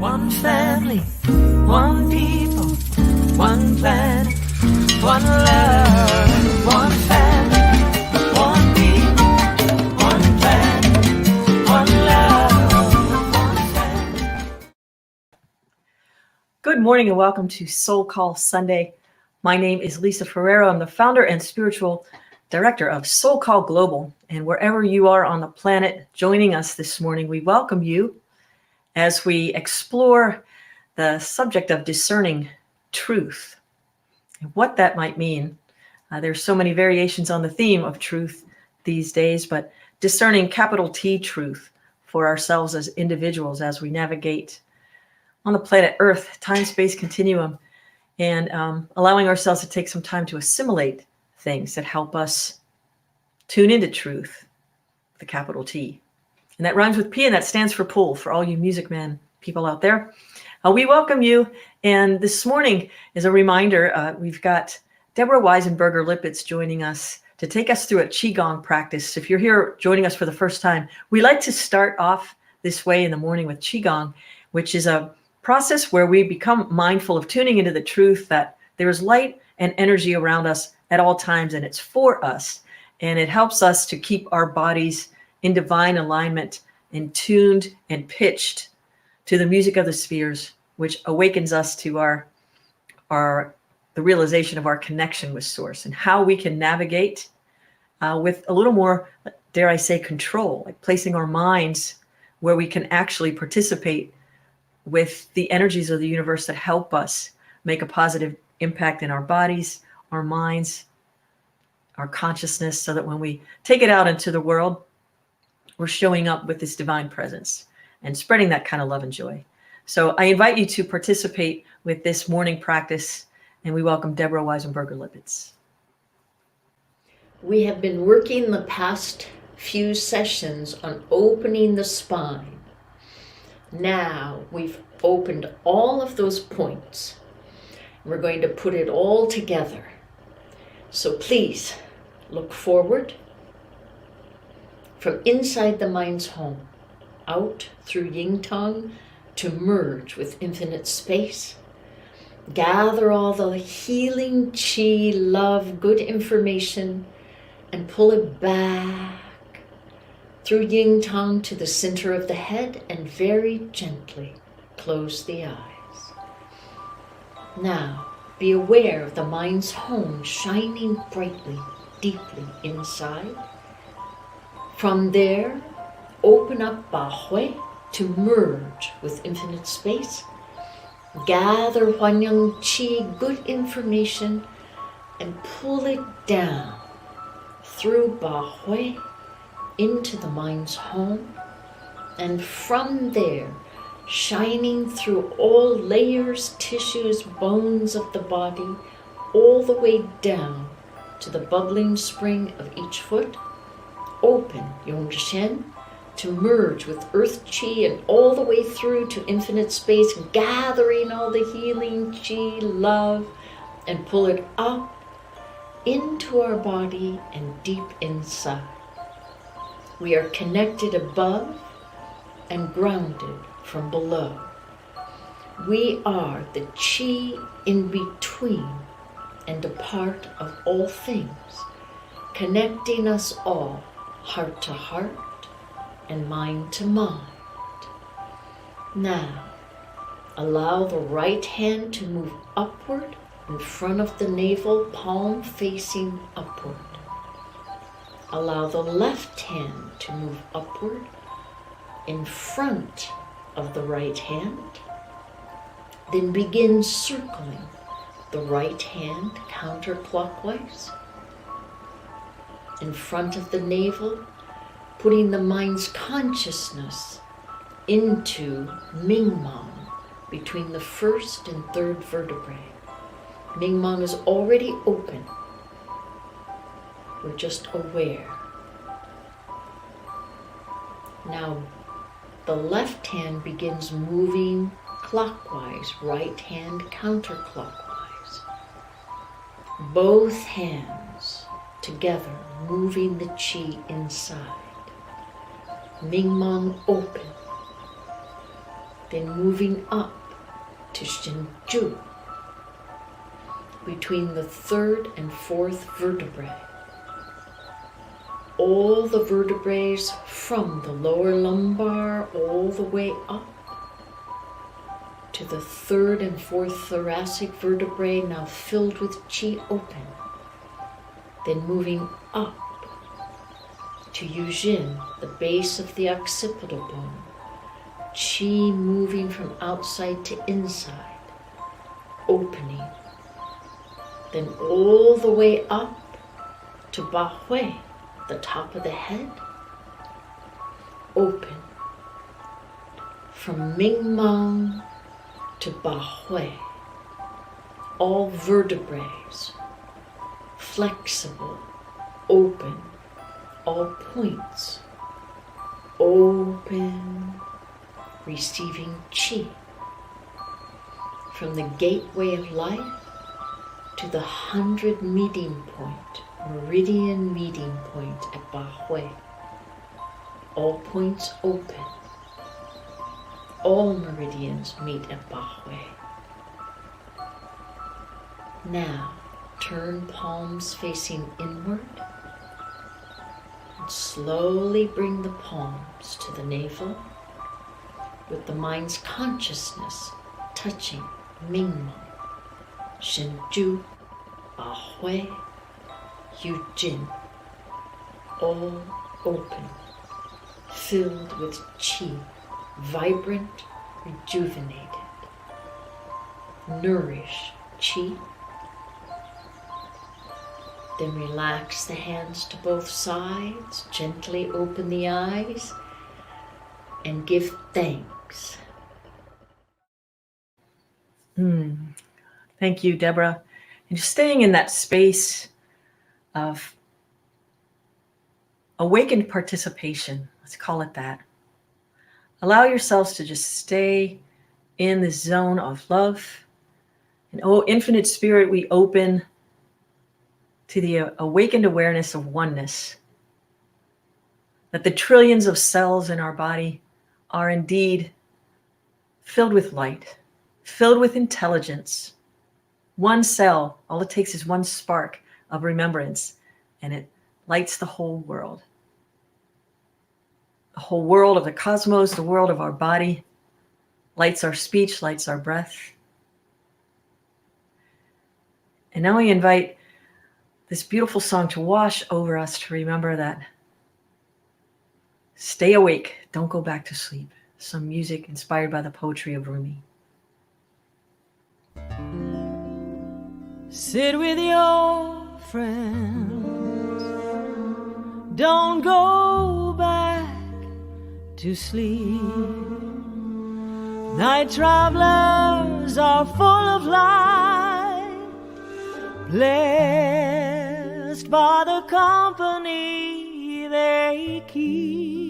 One family, one people, one planet, one love. One family, one people, one planet, one love. One family. Good morning and welcome to SoulCall Sunday. My name is Lisa Ferraro. I'm the founder and spiritual director of SoulCall Global. And wherever you are on the planet joining us this morning, we welcome you as we explore the subject of discerning truth and what that might mean. There's so many variations on the theme of truth these days, but discerning capital T truth for ourselves as individuals as we navigate on the planet Earth, time-space continuum, and allowing ourselves to take some time to assimilate things that help us tune into truth, the capital T. And that rhymes with P, and that stands for pull for all you Music Man people out there. We welcome you. And this morning is a reminder, we've got Deborah Weisenberger-Lippitz joining us to take us through a Qigong practice. If you're here joining us for the first time, we like to start off this way in the morning with Qigong, which is a process where we become mindful of tuning into the truth that there is light and energy around us at all times, and it's for us. And it helps us to keep our bodies in divine alignment and tuned and pitched to the music of the spheres, which awakens us to the realization of our connection with Source and how we can navigate with a little more, dare I say, control, like placing our minds where we can actually participate with the energies of the universe that help us make a positive impact in our bodies, our minds, our consciousness, so that when we take it out into the world, we're showing up with this divine presence and spreading that kind of love and joy. So I invite you to participate with this morning practice, and we welcome Deborah Weisenberger-Lippitz. We have been working the past few sessions on opening the spine. Now we've opened all of those points. We're going to put it all together. So please look forward from inside the mind's home, out through yin tong to merge with infinite space. Gather all the healing chi, love, good information, and pull it back through yin tong to the center of the head, and very gently close the eyes. Now be aware of the mind's home shining brightly, deeply inside. From there, open up Ba Hui to merge with infinite space. Gather Huanyang Qi, good information, and pull it down through Ba Hui into the mind's home. And from there, shining through all layers, tissues, bones of the body, all the way down to the bubbling spring of each foot. Open Yongshen to merge with Earth Chi and all the way through to infinite space, gathering all the healing Chi, love, and pull it up into our body and deep inside. We are connected above and grounded from below. We are the Chi in between and a part of all things, connecting us all heart to heart and mind to mind. Now, allow the right hand to move upward in front of the navel, palm facing upward. Allow the left hand to move upward in front of the right hand. Then begin circling the right hand counterclockwise in front of the navel, putting the mind's consciousness into Mingmang between the first and third vertebrae. Mingmang is already open. We're just aware. Now, the left hand begins moving clockwise, right hand counterclockwise. Both hands together, moving the chi inside. Mingmang open. then moving up to Shinju, between the third and fourth vertebrae. All the vertebrae from the lower lumbar all the way up to the third and fourth thoracic vertebrae, now filled with qi, open. Then moving up to Yujin, the base of the occipital bone, qi moving from outside to inside, opening. Then all the way up to Bahui, the top of the head, open. From Mingmang to Bahui, all vertebrae flexible, open, all points open, receiving qi from the gateway of life to the 100 meeting point, meridian meeting point at Bahui. All points open. All meridians meet at Bahui. Now, turn palms facing inward and slowly bring the palms to the navel with the mind's consciousness touching Mingmeng, Shenju, Bahui, Yujin, all open, filled with qi, vibrant, rejuvenated. Nourish qi. Then relax the hands to both sides, gently open the eyes, and give thanks. Thank you, Deborah. And just staying in that space of awakened participation, let's call it that. Allow yourselves to just stay in this zone of love. And oh, infinite spirit, we open to the awakened awareness of oneness. That the trillions of cells in our body are indeed filled with light, filled with intelligence. One cell, all it takes is one spark of remembrance, and it lights the whole world. The whole world of the cosmos, the world of our body, lights our speech, lights our breath. And now we invite this beautiful song to wash over us, to remember that stay awake, don't go back to sleep. Some music inspired by the poetry of Rumi. Sit with your friends, don't go back to sleep. Night travelers are full of light, blessed by the company they keep.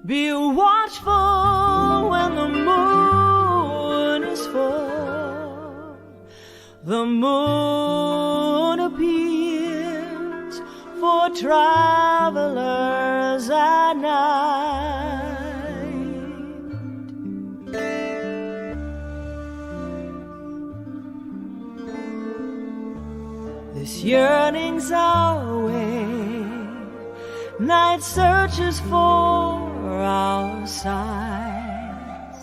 Be watchful when the moon is full. The moon appears for travelers at night. This yearning's our way. Night searches for our signs.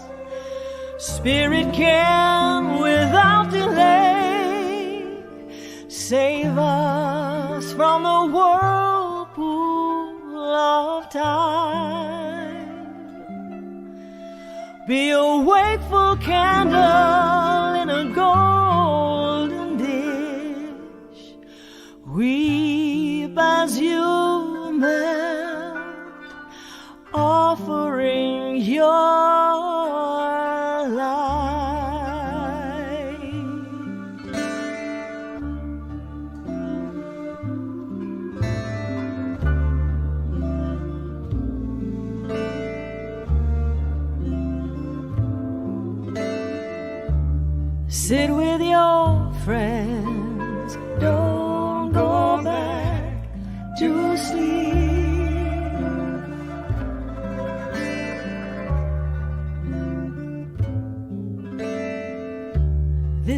Spirit can, without delay, save us from the whirlpool of time. Be a wakeful candle in a golden dish. Weep as you melt, offering your light. Sit with your friends, don't go back to sleep.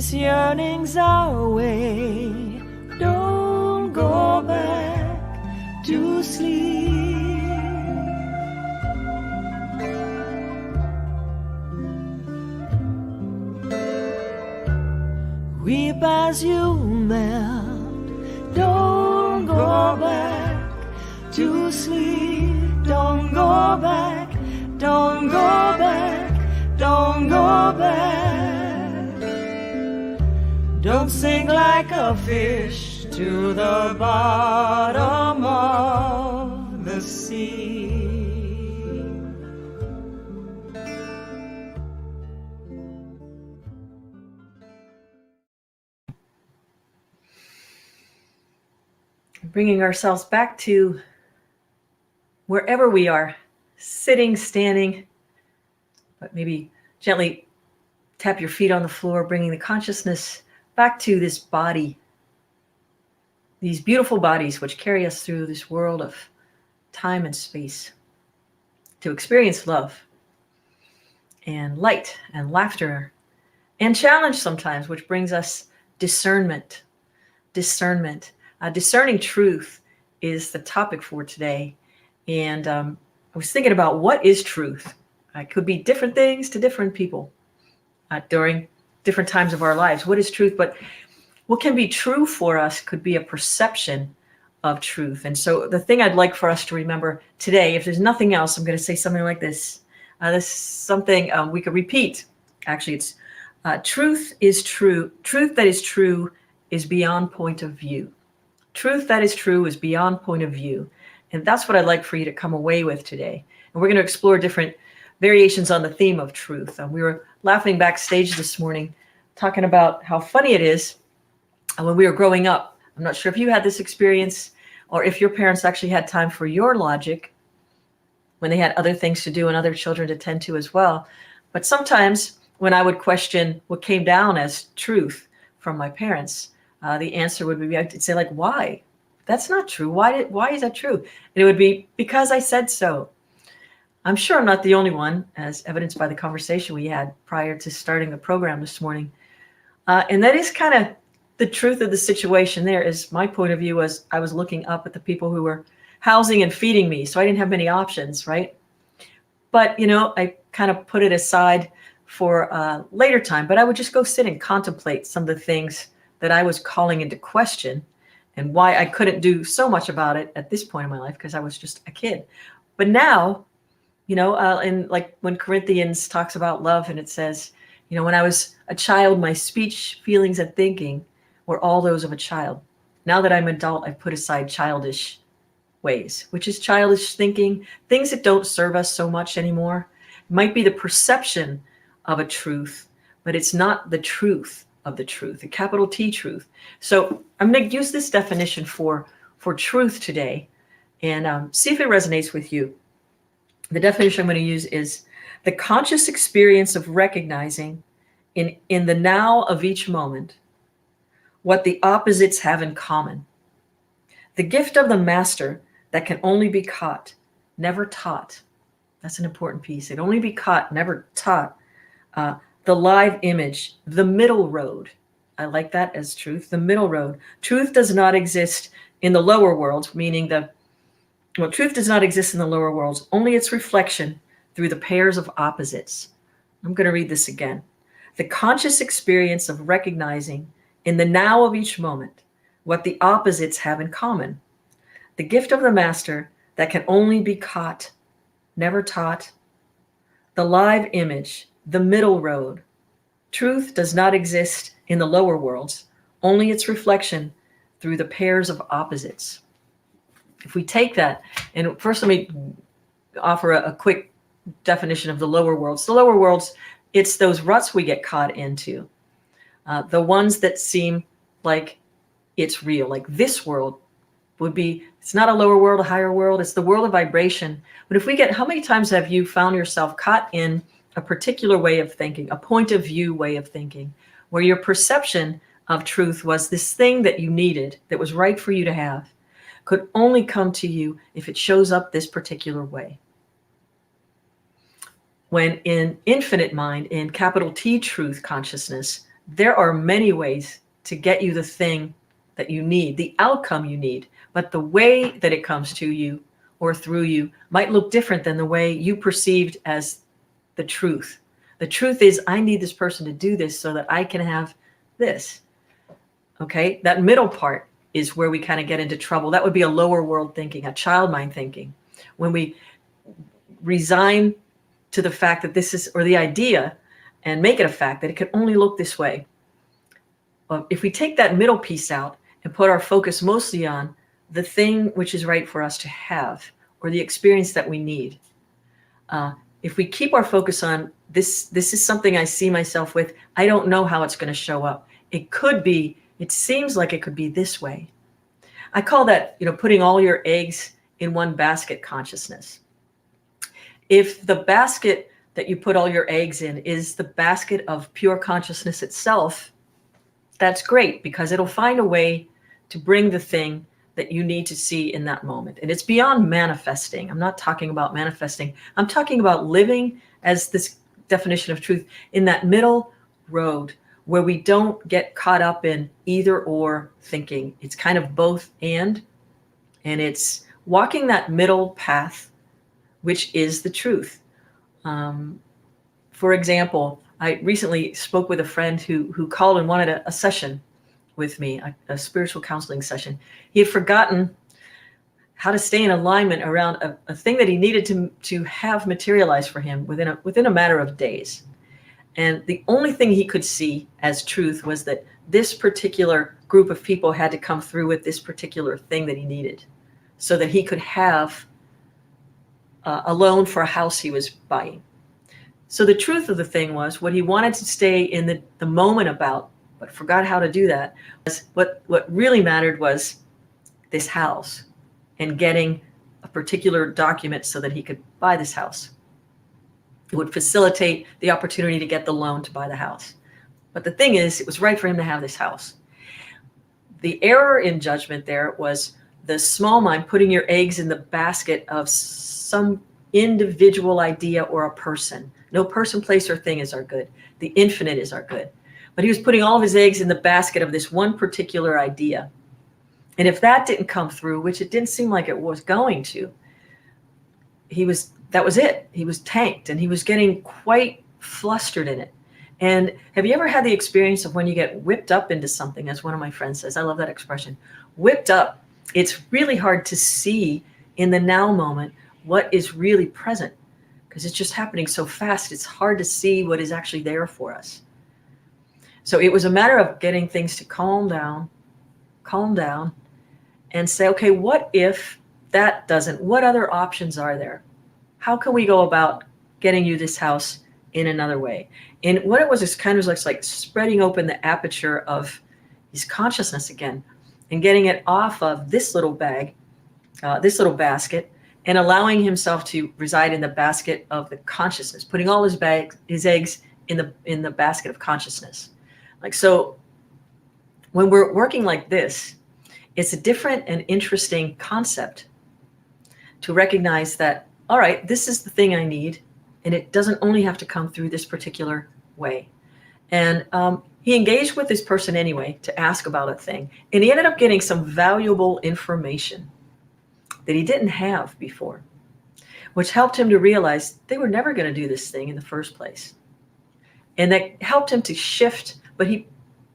this yearning's our way. Don't go back to sleep. Weep as you melt. Don't go back to sleep. Don't go back. Don't go back. Don't go back. Don't sink like a fish to the bottom of the sea. Bringing ourselves back to wherever we are, sitting, standing, but maybe gently tap your feet on the floor, bringing the consciousness back to this body, these beautiful bodies which carry us through this world of time and space to experience love and light and laughter and challenge sometimes, which brings us discernment. Discerning truth is the topic for today. And I was thinking about what is truth. It could be different things to different people during different times of our lives. What is truth? But what can be true for us could be a perception of truth. And so the thing I'd like for us to remember today, if there's nothing else, I'm going to say something like this. This is something we could repeat. Actually, it's truth is true. Truth that is true is beyond point of view. Truth that is true is beyond point of view. And that's what I'd like for you to come away with today. And we're going to explore different variations on the theme of truth. We were laughing backstage this morning, talking about how funny it is when we were growing up. I'm not sure if you had this experience or if your parents actually had time for your logic when they had other things to do and other children to tend to as well. But sometimes when I would question what came down as truth from my parents, the answer would be, I'd say, like, why? That's not true. Why is that true? And it would be, because I said so. I'm sure I'm not the only one, as evidenced by the conversation we had prior to starting the program this morning. And that is kind of the truth of the situation there. Is my point of view was I was looking up at the people who were housing and feeding me. So I didn't have many options, right? But, I kind of put it aside for later time. But I would just go sit and contemplate some of the things that I was calling into question and why I couldn't do so much about it at this point in my life because I was just a kid. But now, and like when Corinthians talks about love and it says, when I was a child, my speech, feelings, and thinking were all those of a child. Now that I'm an adult, I've put aside childish ways, which is childish thinking, things that don't serve us so much anymore. It might be the perception of a truth, but it's not the truth of the truth, a capital T truth. So I'm going to use this definition for truth today and see if it resonates with you. The definition I'm going to use is the conscious experience of recognizing in the now of each moment what the opposites have in common. The gift of the master that can only be caught, never taught. That's an important piece. It only be caught, never taught. The live image, the middle road. I like that as truth, the middle road. Truth does not exist in the lower worlds, meaning truth does not exist in the lower worlds, only its reflection through the pairs of opposites. I'm going to read this again. The conscious experience of recognizing in the now of each moment what the opposites have in common. The gift of the master that can only be caught, never taught. The live image, the middle road. Truth does not exist in the lower worlds, only its reflection through the pairs of opposites. If we take that, and first let me offer a quick definition of the lower worlds. The lower worlds, it's those ruts we get caught into. The ones that seem like it's real, like this world would be, it's not a lower world, a higher world, it's the world of vibration. But if we get, how many times have you found yourself caught in a particular way of thinking, a point of view way of thinking, where your perception of truth was this thing that you needed, that was right for you to have, could only come to you if it shows up this particular way. When in infinite mind, in capital T truth consciousness, There are many ways to get you the thing that you need, the outcome you need, but the way that it comes to you or through you might look different than the way you perceived as the truth. The truth is, I need this person to do this so that I can have this. Okay, that middle part is where we kind of get into trouble. That would be a lower world thinking, a child mind thinking. When we resign to the fact that this is, or the idea, and make it a fact that it can only look this way. If we take that middle piece out and put our focus mostly on the thing which is right for us to have, or the experience that we need. If we keep our focus on this is something I see myself with, I don't know how it's going to show up. It seems like it could be this way. I call that, putting all your eggs in one basket consciousness. If the basket that you put all your eggs in is the basket of pure consciousness itself, that's great, because it'll find a way to bring the thing that you need to see in that moment. And it's beyond manifesting. I'm not talking about manifesting. I'm talking about living as this definition of truth in that middle road where we don't get caught up in either or thinking. It's kind of both and it's walking that middle path, which is the truth. For example, I recently spoke with a friend who called and wanted a session with me, a spiritual counseling session. He had forgotten how to stay in alignment around a thing that he needed to have materialize for him within a matter of days. And the only thing he could see as truth was that this particular group of people had to come through with this particular thing that he needed so that he could have a loan for a house he was buying. So the truth of the thing was, what he wanted to stay in the moment about, but forgot how to do that, was what really mattered was this house and getting a particular document so that he could buy this house. It would facilitate the opportunity to get the loan to buy the house. But the thing is, it was right for him to have this house. The error in judgment there was the small mind putting your eggs in the basket of some individual idea or a person. No person, place, or thing is our good. The infinite is our good. But he was putting all of his eggs in the basket of this one particular idea. And if that didn't come through, which it didn't seem like it was going to, that was it. He was tanked and he was getting quite flustered in it. And have you ever had the experience of when you get whipped up into something, as one of my friends says? I love that expression. Whipped up. It's really hard to see in the now moment what is really present, because it's just happening so fast. It's hard to see what is actually there for us. So it was a matter of getting things to calm down, and say, okay, what if that doesn't? What other options are there? How can we go about getting you this house in another way? And what it was is kind of like spreading open the aperture of his consciousness again and getting it off of this little bag, this little basket, and allowing himself to reside in the basket of the consciousness, putting all his eggs in the basket of consciousness. Like, so when we're working like this, it's a different and interesting concept to recognize that, all right, this is the thing I need, and it doesn't only have to come through this particular way. And he engaged with this person anyway to ask about a thing, and he ended up getting some valuable information that he didn't have before, which helped him to realize they were never going to do this thing in the first place. And that helped him to shift, but he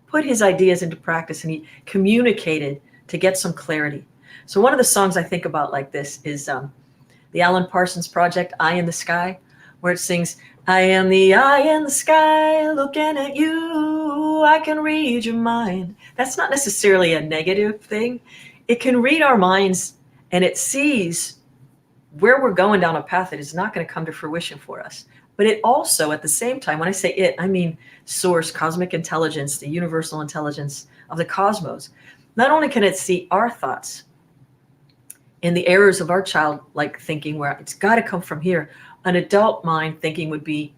put his ideas into practice and he communicated to get some clarity. So one of the songs I think about like this is the Alan Parsons Project, Eye in the Sky, where it sings, I am the eye in the sky looking at you, I can read your mind. That's not necessarily a negative thing. It can read our minds, and it sees where we're going down a path that is not going to come to fruition for us. But it also, at the same time, when I say it, I mean source, cosmic intelligence, the universal intelligence of the cosmos. Not only can it see our thoughts and the errors of our childlike thinking, where it's got to come from here, an adult mind thinking would be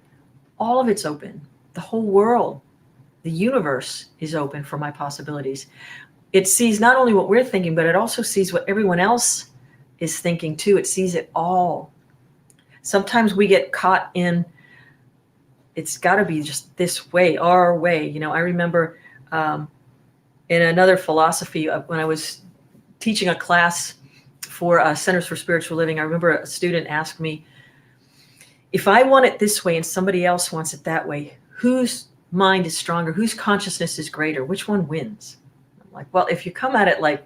all of it's open. The whole world, the universe is open for my possibilities. It sees not only what we're thinking, but it also sees what everyone else is thinking too. It sees it all. Sometimes we get caught in it's got to be just this way, our way. I remember in another philosophy when I was teaching a class for Centers for Spiritual Living, I remember a student asked me, if I want it this way and somebody else wants it that way, whose mind is stronger? Whose consciousness is greater? Which one wins? I'm like, well, if you come at it like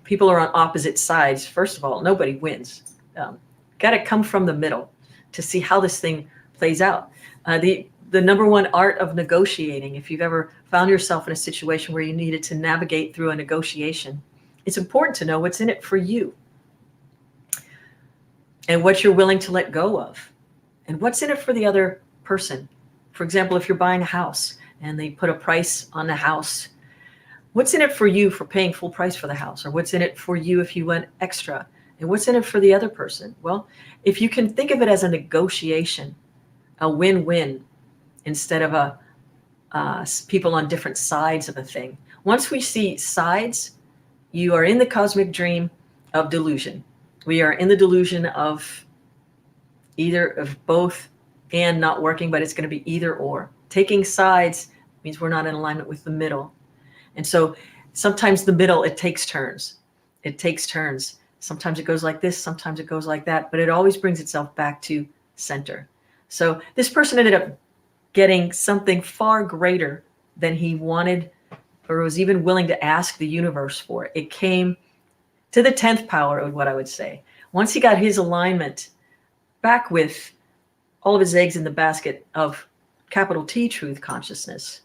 people are on opposite sides, first of all, nobody wins. Got to come from the middle to see how this thing plays out. The number one art of negotiating, if you've ever found yourself in a situation where you needed to navigate through a negotiation, it's important to know what's in it for you and what you're willing to let go of and what's in it for the other person. For example, if you're buying a house and they put a price on the house, what's in it for you for paying full price for the house? Or what's in it for you if you went extra? And what's in it for the other person? Well, if you can think of it as a negotiation, a win-win, instead of people on different sides of a thing. Once we see sides, you are in the cosmic dream of delusion. We are in the delusion of either of both and not working, but it's going to be either or. Taking sides means we're not in alignment with the middle. And so sometimes the middle, it takes turns. It takes turns. Sometimes it goes like this, sometimes it goes like that, but it always brings itself back to center. So this person ended up getting something far greater than he wanted or was even willing to ask the universe for. It came to the 10th power of what I would say. Once he got his alignment back with all of his eggs in the basket of capital T truth consciousness,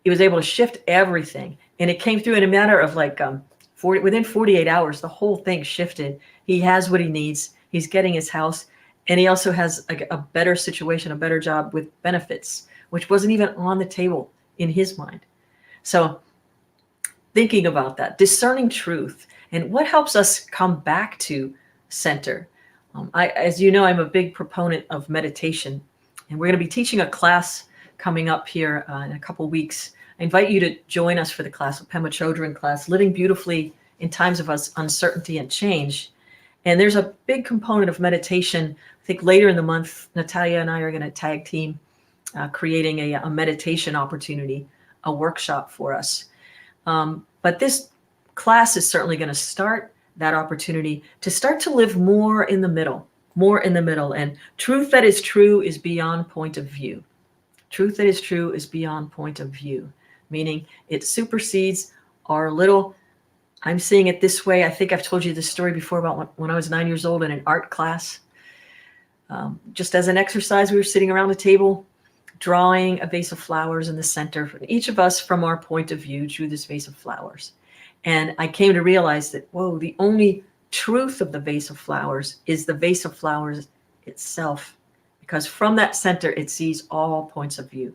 he was able to shift everything. And it came through in a matter of like within 48 hours, the whole thing shifted. He has what he needs. He's getting his house. And he also has a better situation, a better job with benefits, which wasn't even on the table in his mind. So thinking about that, discerning truth, and what helps us come back to center. As you know, I'm a big proponent of meditation, and we're going to be teaching a class coming up here in a couple weeks. I invite you to join us for the class, a Pema Chodron class, Living Beautifully in Times of Uncertainty and Change. And there's a big component of meditation. I think later in the month, Natalia and I are going to tag team creating a meditation opportunity, a workshop for us. But this class is certainly going to start that opportunity to start to live more in the middle. And truth that is true is beyond point of view. Truth that is true is beyond point of view, meaning it supersedes our little, I'm seeing it this way. I think I've told you this story before about when I was 9 years old in an art class. Just as an exercise, we were sitting around a table, drawing a vase of flowers in the center. Each of us, from our point of view, drew this vase of flowers. And I came to realize that, whoa, the only truth of the vase of flowers is the vase of flowers itself, because from that center, it sees all points of view.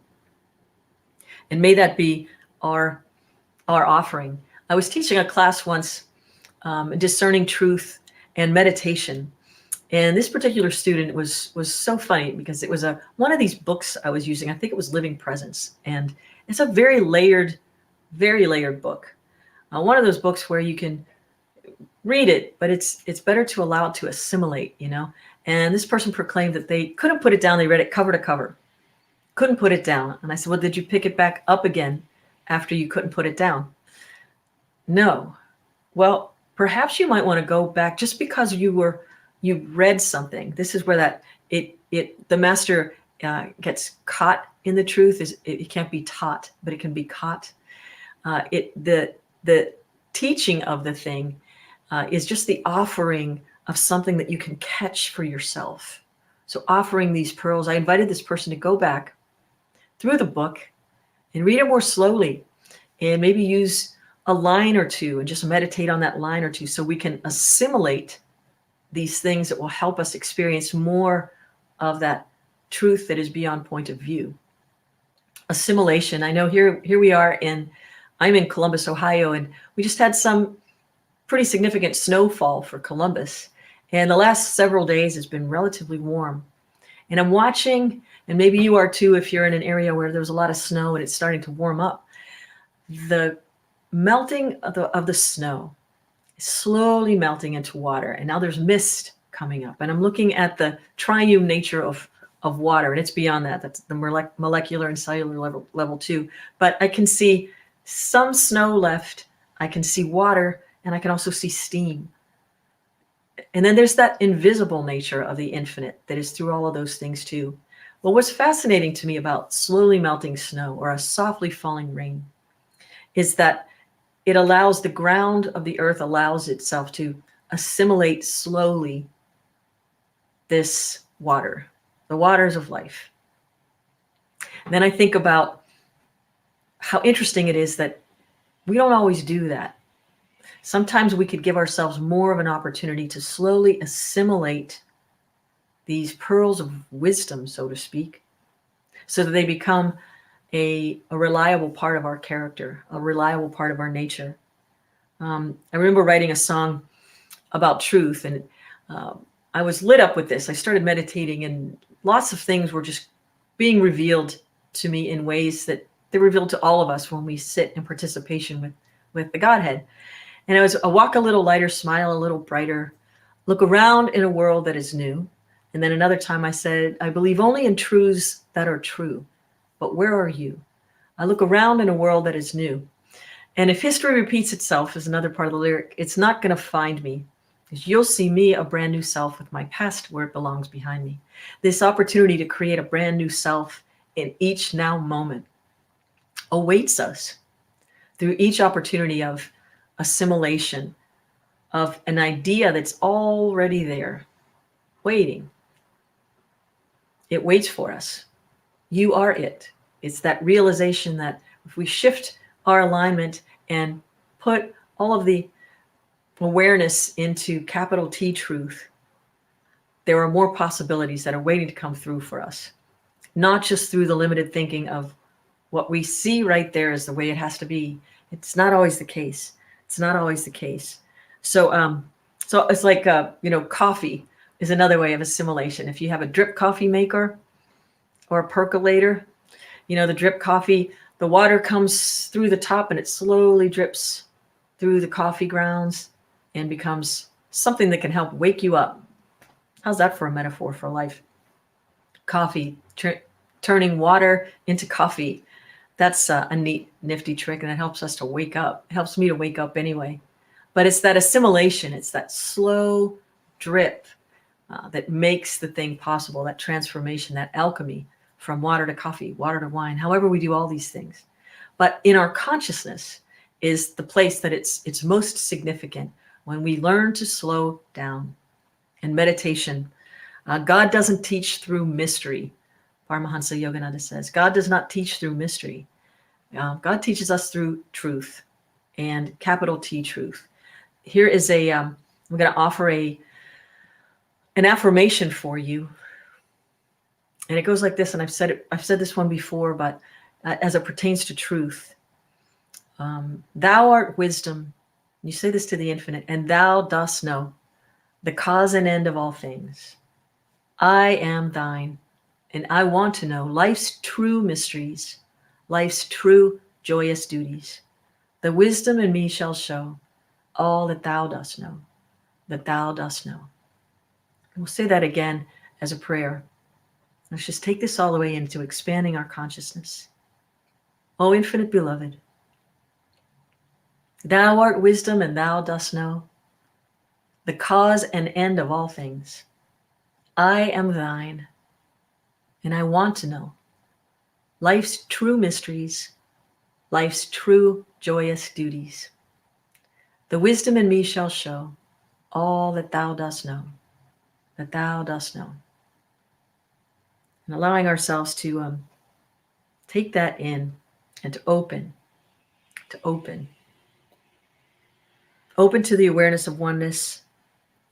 And may that be our offering. I was teaching a class once, discerning truth and meditation. And this particular student was so funny because it was one of these books I was using. I think it was Living Presence. And it's a very layered book. One of those books where you can read it, but it's better to allow it to assimilate, And this person proclaimed that they couldn't put it down. They read it cover to cover. Couldn't put it down. And I said, well, did you pick it back up again after you couldn't put it down? No. Well, perhaps you might want to go back just because you read something. This is where the master gets caught in the truth. It can't be taught, but it can be caught. The teaching of the thing is just the offering of something that you can catch for yourself. So offering these pearls, I invited this person to go back through the book and read it more slowly and maybe use a line or two and just meditate on that line or two so we can assimilate these things that will help us experience more of that truth that is beyond point of view. Assimilation. I know here we are I'm in Columbus, Ohio, and we just had some pretty significant snowfall for Columbus. And the last several days has been relatively warm. And I'm watching, and maybe you are too, if you're in an area where there's a lot of snow and it's starting to warm up, the melting of the snow is slowly melting into water. And now there's mist coming up. And I'm looking at the triune nature of of water, and it's beyond that. That's the molecular and cellular level too. But I can see some snow left. I can see water, and I can also see steam. And then there's that invisible nature of the infinite that is through all of those things too. Well, what's fascinating to me about slowly melting snow or a softly falling rain is that it allows the ground of the earth allows itself to assimilate slowly this water, the waters of life. And then I think about how interesting it is that we don't always do that. Sometimes we could give ourselves more of an opportunity to slowly assimilate these pearls of wisdom, so to speak, so that they become a reliable part of our character, a reliable part of our nature. I remember writing a song about truth, and I was lit up with this. I started meditating, and lots of things were just being revealed to me in ways that they're revealed to all of us when we sit in participation with the Godhead. And it was a walk a little lighter, smile a little brighter, look around in a world that is new. And then another time I said, I believe only in truths that are true, but where are you? I look around in a world that is new. And if history repeats itself, is another part of the lyric, it's not going to find me, because you'll see me, a brand new self, with my past where it belongs behind me. This opportunity to create a brand new self in each now moment awaits us through each opportunity of assimilation of an idea that's already there, waiting. It waits for us. You are it. It's that realization that if we shift our alignment and put all of the awareness into capital T truth, there are more possibilities that are waiting to come through for us. Not just through the limited thinking of what we see right there is the way it has to be. It's not always the case. It's not always the case. So it's like, coffee is another way of assimilation. If you have a drip coffee maker or a percolator, the drip coffee, the water comes through the top and it slowly drips through the coffee grounds and becomes something that can help wake you up. How's that for a metaphor for life? Coffee, turning water into coffee. That's a neat, nifty trick, and it helps us to wake up. It helps me to wake up anyway. But it's that assimilation. It's that slow drip that makes the thing possible, that transformation, that alchemy from water to coffee, water to wine, however we do all these things. But in our consciousness is the place that it's most significant when we learn to slow down. And meditation, God doesn't teach through mystery. Paramahansa Yogananda says, God does not teach through mystery. God teaches us through truth, and capital T truth. Here is I'm going to offer an affirmation for you. And it goes like this, and I've said this one before, but as it pertains to truth, thou art wisdom. You say this to the infinite, and thou dost know the cause and end of all things. I am thine, and I want to know life's true mysteries, life's true joyous duties. The wisdom in me shall show all that thou dost know, that thou dost know. And we'll say that again as a prayer. Let's just take this all the way into expanding our consciousness. O infinite beloved, thou art wisdom and thou dost know the cause and end of all things. I am thine, and I want to know life's true mysteries, life's true joyous duties. The wisdom in me shall show all that thou dost know, that thou dost know. And allowing ourselves to take that in and to open to the awareness of oneness,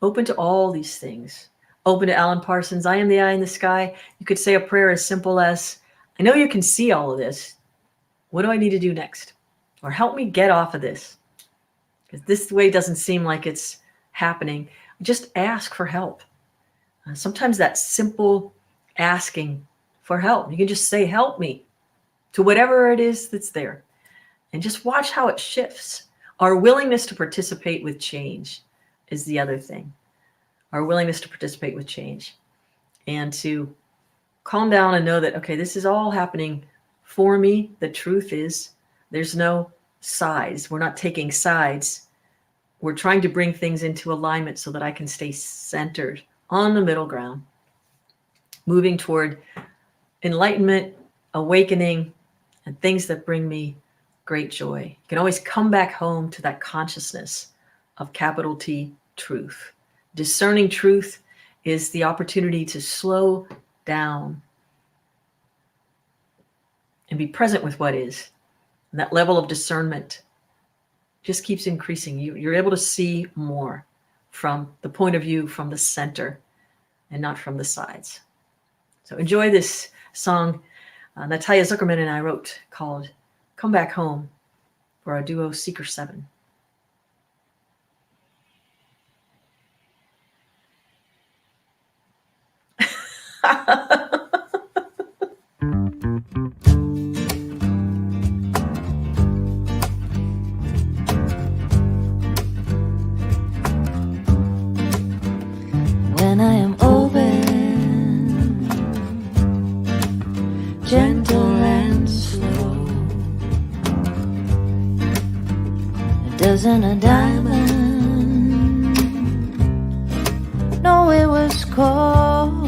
open to all these things, open to Alan Parsons, I am the eye in the sky. You could say a prayer as simple as, I know you can see all of this. What do I need to do next? Or help me get off of this. Because this way doesn't seem like it's happening. Just ask for help. Sometimes that simple asking for help, you can just say, help me, to whatever it is that's there. And just watch how it shifts. Our willingness to participate with change is the other thing. Our willingness to participate with change and to calm down and know that, okay, this is all happening for me. The truth is there's no sides. We're not taking sides. We're trying to bring things into alignment so that I can stay centered on the middle ground, moving toward enlightenment, awakening, and things that bring me great joy. You can always come back home to that consciousness of capital T, truth. Discerning truth is the opportunity to slow down and be present with what is. And that level of discernment just keeps increasing. You're able to see more from the point of view from the center and not from the sides. So enjoy this song Natalia Zuckerman and I wrote called Come Back Home for our duo Seeker 7. When I am open, gentle and slow, a dozen a diamond, no, it was cold.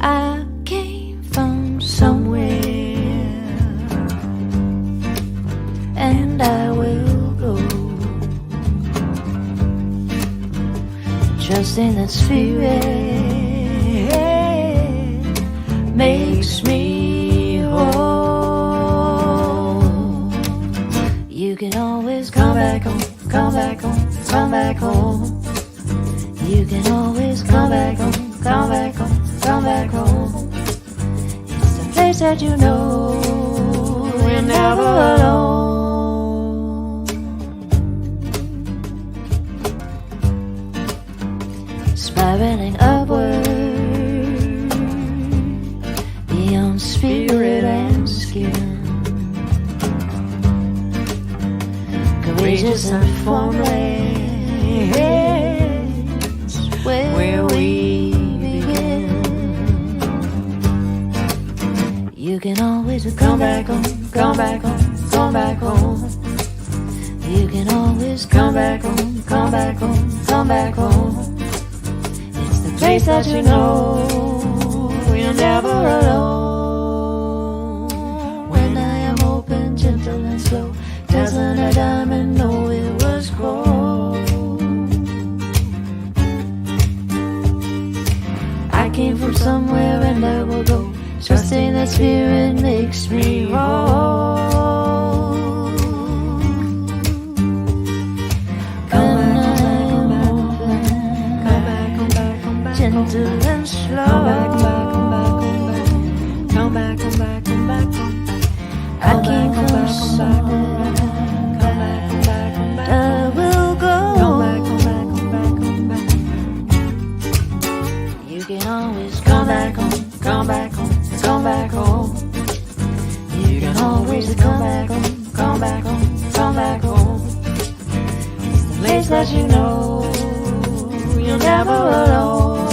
I came from somewhere, and I will go, trusting that spirit makes me whole. You can always come back home, come back home, come back home. You can always come back home, come back home, come back home. It's the place that you know you're never alone. Spiraling upward beyond spirit and skin, courageous and formless, where we begin. You can always come back home, come back home, come back home. You can always come back home, come back home, come back home. It's the place that you know you're never alone. When I am open, gentle and slow, dazzling a diamond, know it was cold. I came from somewhere and I will go, trusting that spirit makes me whole. When I am open, gentle and slow, I came from somewhere, I will go. You can always come back home, come back home, come back home. You can always come back home, come back home, come back home. It's the place that you know you're never alone.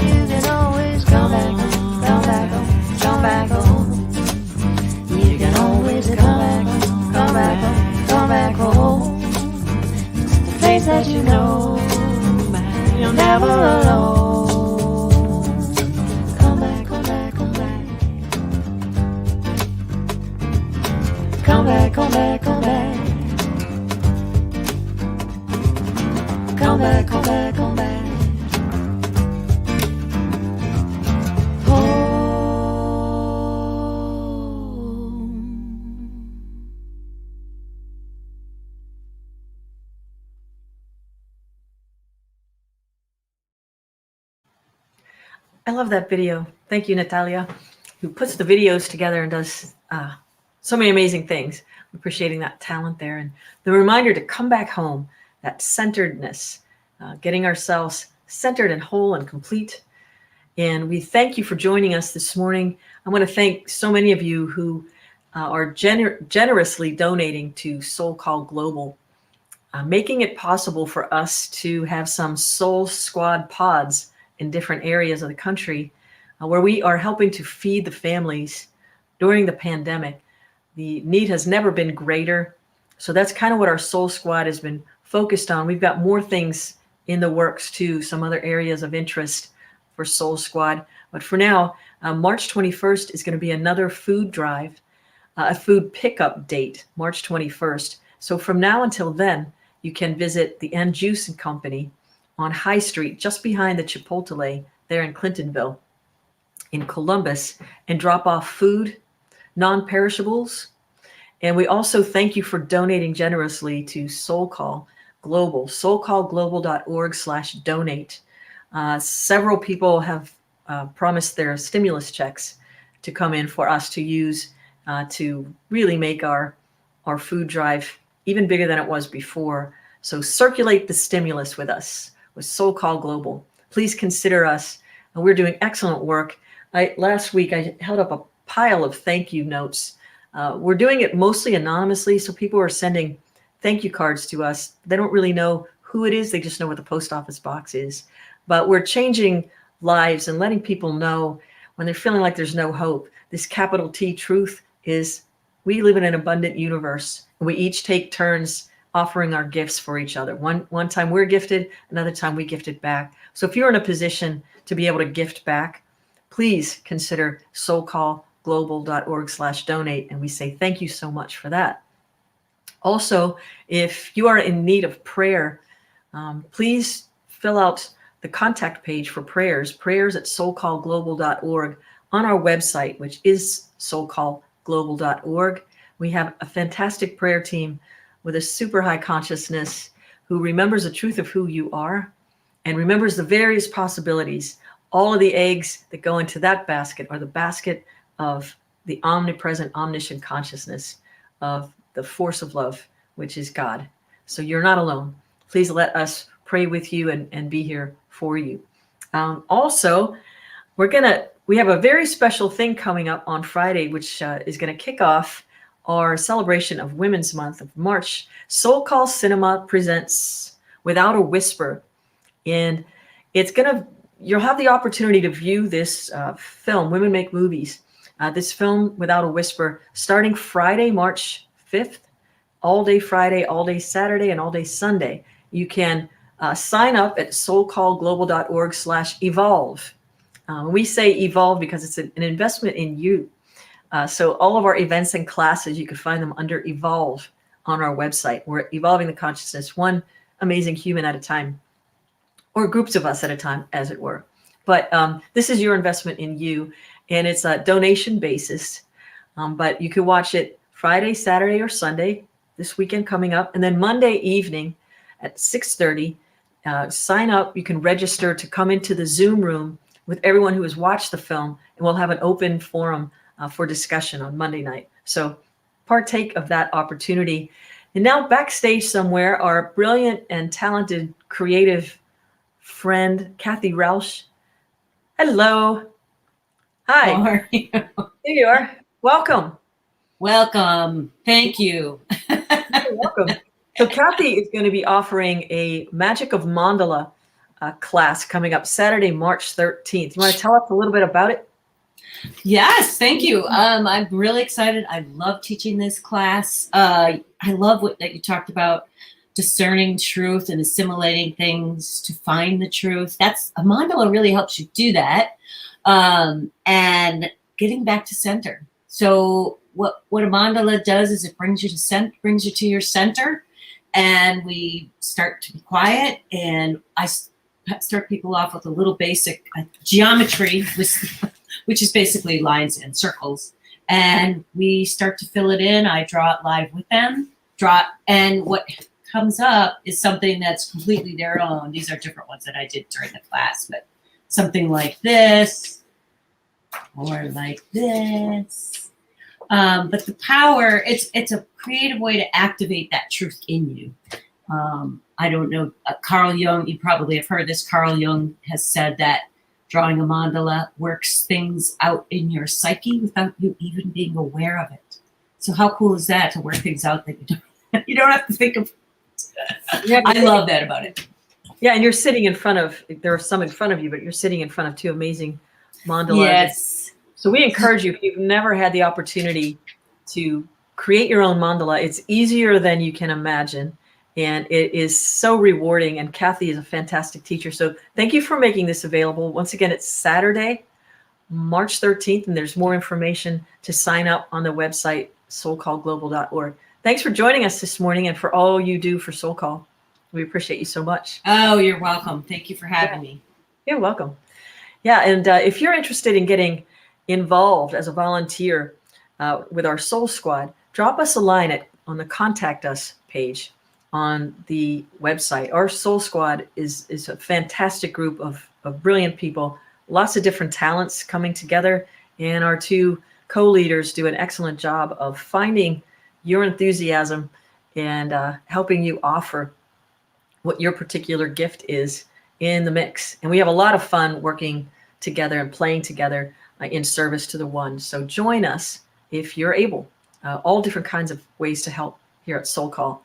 You can always come back home, come back home, come back home. You can always come back home, come back home, come back home. It's the place that you know you're never alone. Come back, come back, come back. Come back, come back, come back. Come back, come back, come back. I love that video. Thank you, Natalia, who puts the videos together and does so many amazing things. I'm appreciating that talent there. And the reminder to come back home, that centeredness, getting ourselves centered and whole and complete. And we thank you for joining us this morning. I want to thank so many of you who are generously donating to SoulCall Global, making it possible for us to have some Soul Squad pods in different areas of the country where we are helping to feed the families during the pandemic. The need has never been greater. So that's kind of what our Soul Squad has been focused on. We've got more things in the works too, some other areas of interest for Soul Squad. But for now, March 21st is going to be another food drive, a food pickup date, March 21st. So from now until then, you can visit the N Juice and Company on High Street, just behind the Chipotle there in Clintonville, in Columbus, and drop off food, non-perishables. And we also thank you for donating generously to SoulCall Global, soulcallglobal.org/donate. Several people have promised their stimulus checks to come in for us to use to really make our food drive even bigger than it was before. So circulate the stimulus with us, with SoulCall Global. Please consider us. And we're doing excellent work. Last week, I held up a pile of thank you notes. We're doing it mostly anonymously, so people are sending thank you cards to us. They don't really know who it is. They just know what the post office box is. But we're changing lives and letting people know when they're feeling like there's no hope. This capital T truth is we live in an abundant universe. And we each take turns offering our gifts for each other. One time we're gifted, another time we gifted back. So if you're in a position to be able to gift back, please consider soulcallglobal.org/donate. And we say thank you so much for that. Also, if you are in need of prayer, please fill out the contact page for prayers at soulcallglobal.org on our website, which is soulcallglobal.org. We have a fantastic prayer team with a super high consciousness who remembers the truth of who you are and remembers the various possibilities. All of the eggs that go into that basket are the basket of the omnipresent, omniscient consciousness of the force of love, which is God. So you're not alone. Please let us pray with you and be here for you. Also, we have a very special thing coming up on Friday, which is going to kick off our celebration of Women's Month of March. SoulCall Cinema presents Without a Whisper. And you'll have the opportunity to view this film, Women Make Movies, this film Without a Whisper, starting Friday, March 5th, all day Friday, all day Saturday, and all day Sunday. You can sign up at soulcallglobal.org/evolve. We say evolve because it's an investment in you. So all of our events and classes, you can find them under Evolve on our website. We're evolving the consciousness, one amazing human at a time, or groups of us at a time, as it were. But this is your investment in you, and it's a donation basis. But you can watch it Friday, Saturday, or Sunday, this weekend coming up. And then Monday evening at 6:30, sign up. You can register to come into the Zoom room with everyone who has watched the film, and we'll have an open forum for discussion on Monday night. So partake of that opportunity. And now backstage somewhere, our brilliant and talented creative friend, Kathy Rausch. Hello. Hi. How are you? There you are. Welcome. Welcome. Thank you. You're welcome. So Kathy is going to be offering a Magic of Mandala class coming up Saturday, March 13th. You want to tell us a little bit about it? Yes, thank you. I'm really excited. I love teaching this class. I love that you talked about discerning truth and assimilating things to find the truth. A mandala really helps you do that. And getting back to center. So what a mandala does is it brings you to your center, and we start to be quiet, and I start people off with a little basic geometry, which is basically lines and circles. And we start to fill it in. I draw it live with them. And what comes up is something that's completely their own. These are different ones that I did during the class, but something like this or like this. But the power, it's a creative way to activate that truth in you. I don't know, Carl Jung, you probably have heard this. Carl Jung has said that drawing a mandala works things out in your psyche without you even being aware of it. So how cool is that, to work things out that you don't have to think of? I love that about it. Yeah, and you're sitting in front of, there are some in front of you, but you're sitting in front of two amazing mandalas. Yes. So we encourage you, if you've never had the opportunity to create your own mandala, it's easier than you can imagine. And it is so rewarding. And Kathy is a fantastic teacher. So thank you for making this available. Once again, it's Saturday, March 13th, and there's more information to sign up on the website, soulcallglobal.org. Thanks for joining us this morning and for all you do for SoulCall. We appreciate you so much. Oh, you're welcome. Thank you for having me. You're welcome. Yeah, and if you're interested in getting involved as a volunteer with our Soul Squad, drop us a line on the Contact Us page on the website. Our Soul Squad is a fantastic group of brilliant people, lots of different talents coming together, and our two co-leaders do an excellent job of finding your enthusiasm and helping you offer what your particular gift is in the mix. And we have a lot of fun working together and playing together in service to the one. So join us if you're able. All different kinds of ways to help here at SoulCall.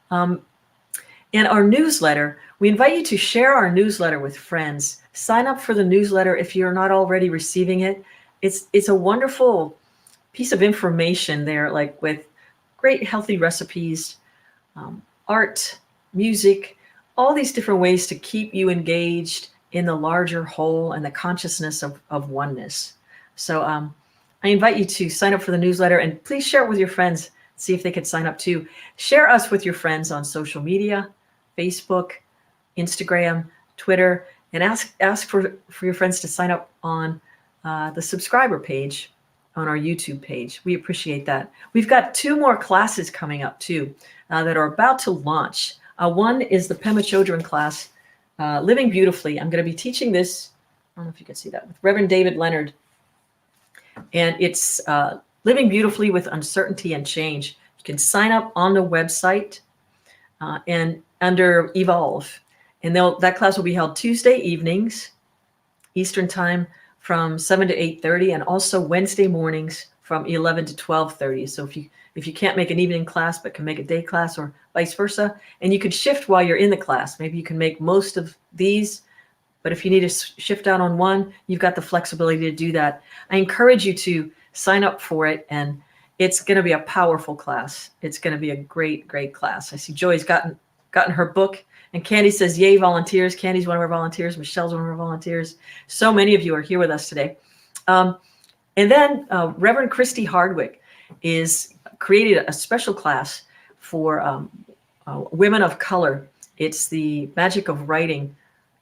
And our newsletter, we invite you to share our newsletter with friends. Sign up for the newsletter if you're not already receiving it. It's a wonderful piece of information there, like with great healthy recipes, art, music, all these different ways to keep you engaged in the larger whole and the consciousness of oneness. So I invite you to sign up for the newsletter, and please share it with your friends. See if they could sign up too. Share us with your friends on social media, Facebook, Instagram, Twitter, and ask for your friends to sign up on the subscriber page on our YouTube page. We appreciate that. We've got 2 more classes coming up too that are about to launch. One is the Pema Chodron class, Living Beautifully. I'm going to be teaching this, I don't know if you can see that, with Reverend David Leonard. And it's Living Beautifully with Uncertainty and Change. You can sign up on the website and under Evolve. And that class will be held Tuesday evenings, Eastern Time, from 7 to 8:30, and also Wednesday mornings from 11 to 12:30. So if you can't make an evening class but can make a day class, or vice versa, and you could shift while you're in the class. Maybe you can make most of these, but if you need to shift out on one, you've got the flexibility to do that. I encourage you to sign up for it, and it's going to be a powerful class. It's going to be a great, great class. I see Joy's gotten her book, and Candy says, yay, volunteers. Candy's one of our volunteers. Michelle's one of our volunteers. So many of you are here with us today. And then Reverend Christy Hardwick is created a special class for women of color. It's the Magic of Writing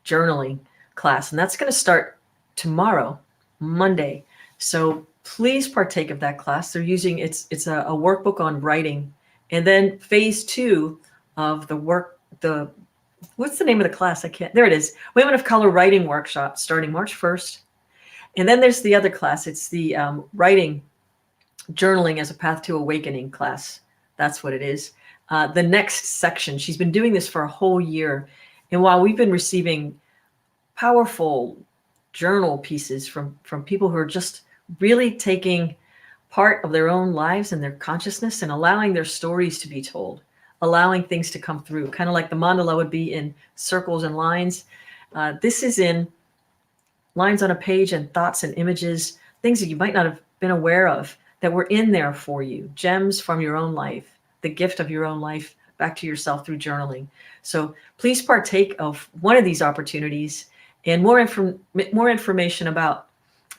Journaling class, and that's going to start tomorrow, Monday. So please partake of that class. They're using it's a workbook on writing, and then phase 2 of what's the name of the class? There it is. Women of Color Writing Workshop starting March 1st. And then there's the other class. It's the Writing Journaling as a Path to Awakening class. That's what it is. The next section, she's been doing this for a whole year. And while we've been receiving powerful journal pieces from people who are just really taking part of their own lives and their consciousness and allowing their stories to be told, allowing things to come through, kind of like the mandala would be in circles and lines. This is in lines on a page and thoughts and images, things that you might not have been aware of that were in there for you, gems from your own life, the gift of your own life back to yourself through journaling. So please partake of one of these opportunities, and more information about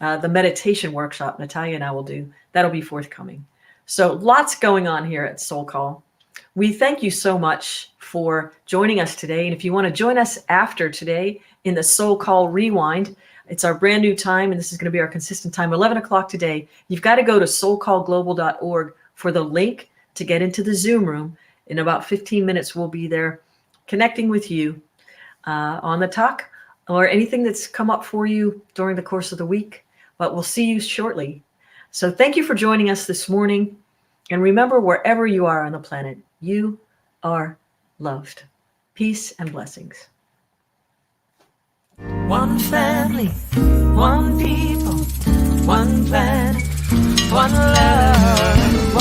the meditation workshop Natalia and I will do, that'll be forthcoming. So lots going on here at SoulCall. We thank you so much for joining us today. And if you want to join us after today in the SoulCall Rewind, it's our brand new time, and this is going to be our consistent time, 11 o'clock today. You've got to go to soulcallglobal.org for the link to get into the Zoom room. In about 15 minutes, we'll be there connecting with you on the talk or anything that's come up for you during the course of the week. But we'll see you shortly. So thank you for joining us this morning. And remember, wherever you are on the planet, you are loved. Peace and blessings. One family, one people, one planet, one love.